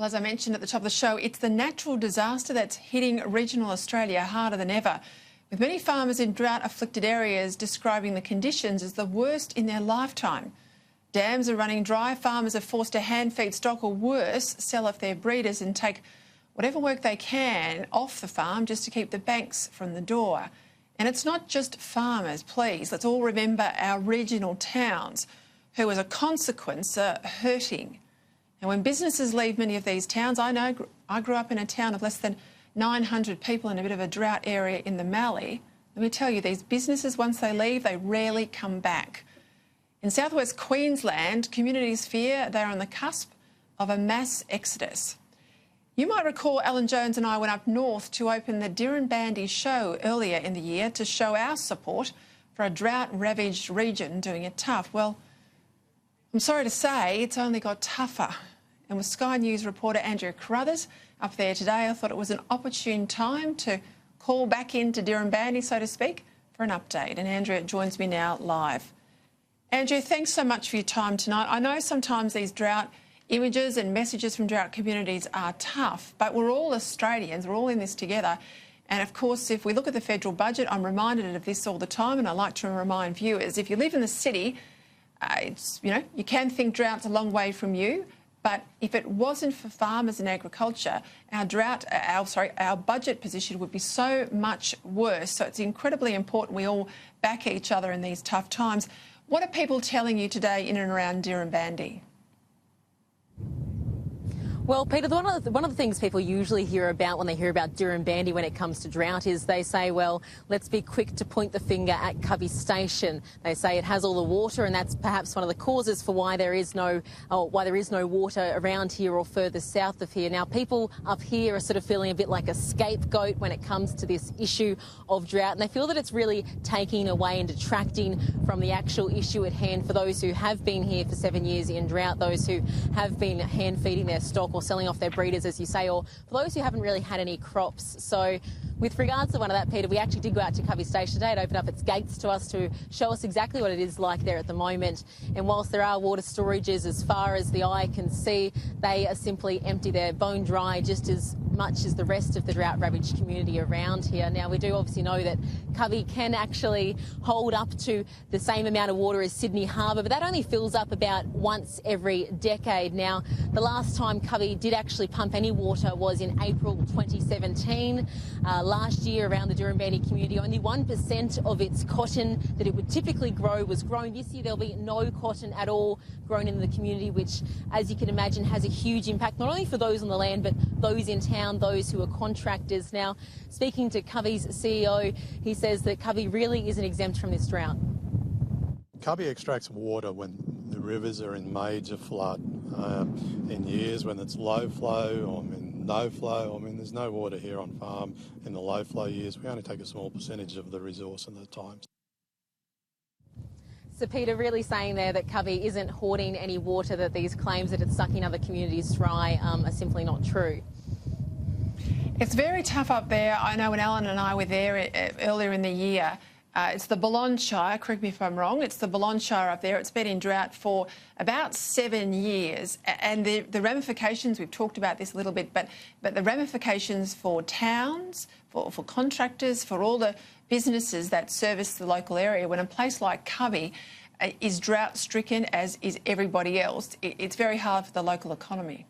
Well, as I mentioned at the top of the show, it's the natural disaster that's hitting regional Australia harder than ever, with many farmers in drought-afflicted areas describing the conditions as the worst in their lifetime. Dams are running dry, farmers are forced to hand-feed stock or worse, sell off their breeders and take whatever work they can off the farm just to keep the banks from the door. And it's not just farmers, please. Let's all remember our regional towns, who as a consequence are hurting. And when businesses leave many of these towns, I know I grew up in a town of less than 900 people in a bit of a drought area in the Mallee. Let me tell you, these businesses, once they leave, they rarely come back. In southwest Queensland, communities fear they're on the cusp of a mass exodus. You might recall Alan Jones and I went up north to open the Dirranbandi show earlier in the year to show our support for a drought-ravaged region doing it tough. Well, I'm sorry to say it's only got tougher. And with Sky News reporter Andrea Crothers up there today, I thought it was an opportune time to call back into Dirranbandi, so to speak, for an update. And Andrea joins me now live. Andrea, thanks so much for your time tonight. I know sometimes these drought images and messages from drought communities are tough, but we're all Australians, we're all in this together. And of course, if we look at the federal budget, I'm reminded of this all the time, and I like to remind viewers, if you live in the city, you can think drought's a long way from you, but if it wasn't for farmers and agriculture, our budget position would be so much worse. So it's incredibly important we all back each other in these tough times. What are people telling you today in and around Dirranbandi? Well, Peter, one of the things people usually hear about when they hear about Dirranbandi when it comes to drought is they say, well, let's be quick to point the finger at Covey Station. They say it has all the water, and that's perhaps one of the causes for why there is no water around here or further south of here. Now, people up here are sort of feeling a bit like a scapegoat when it comes to this issue of drought, and they feel that it's really taking away and detracting from the actual issue at hand for those who have been here for 7 years in drought, those who have been hand-feeding their stock or selling off their breeders, as you say, or for those who haven't really had any crops. So with regards to one of that, Peter, we actually did go out to Covey Station today. It opened up its gates to us to show us exactly what it is like there at the moment. And whilst there are water storages as far as the eye can see, they are simply empty. They're bone dry, just as much as the rest of the drought-ravaged community around here. Now, we do obviously know that Covey can actually hold up to the same amount of water as Sydney Harbour, but that only fills up about once every decade. Now, the last time Covey did actually pump any water was in April 2017. Last year, around the Dirranbandi community, only 1% of its cotton that it would typically grow was grown. This year, there'll be no cotton at all grown in the community, which, as you can imagine, has a huge impact, not only for those on the land, but those in town, those who are contractors. Now, speaking to Covey's CEO, he says that Covey really isn't exempt from this drought. Covey extracts water when the rivers are in major flood. In years when it's low flow or no flow, there's no water here on farm in the low flow years. We only take a small percentage of the resource in the times. So, Peter, really saying there that Covey isn't hoarding any water, that these claims that it's sucking other communities dry are simply not true. It's very tough up there. I know when Alan and I were there earlier in the year, it's the Boulogne Shire, correct me if I'm wrong, it's the Boulogne Shire up there. It's been in drought for about 7 years. And the ramifications, we've talked about this a little bit, but the ramifications for towns, for contractors, for all the businesses that service the local area, when a place like Covey is drought-stricken, as is everybody else, it's very hard for the local economy.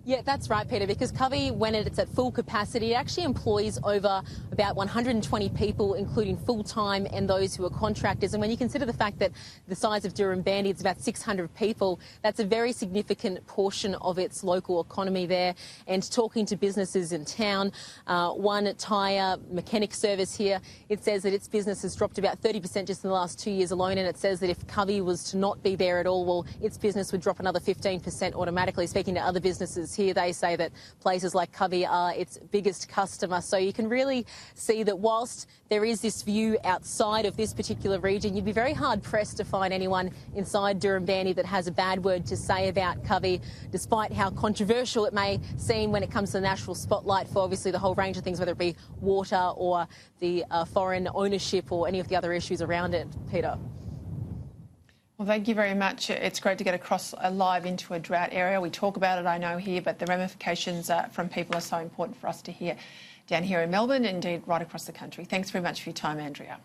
Yeah, that's right, Peter, because Covey, when it's at full capacity, it actually employs over about 120 people, including full-time and those who are contractors. And when you consider the fact that the size of Dirranbandi, it's about 600 people, that's a very significant portion of its local economy there. And talking to businesses in town, one tyre mechanic service here, it says that its business has dropped about 30% just in the last 2 years alone. And it says that if Covey was to not be there at all, well, its business would drop another 15% automatically. Speaking to other businesses here, they say that places like Covey are its biggest customer. So you can really see that whilst there is this view outside of this particular region, you'd be very hard-pressed to find anyone inside Dirranbandi that has a bad word to say about Covey, despite how controversial it may seem when it comes to the national spotlight for obviously the whole range of things, whether it be water or the foreign ownership or any of the other issues around it, Peter. Well, thank you very much. It's great to get across live into a drought area. We talk about it, I know, here, but the ramifications from people are so important for us to hear down here in Melbourne, indeed right across the country. Thanks very much for your time, Andrea.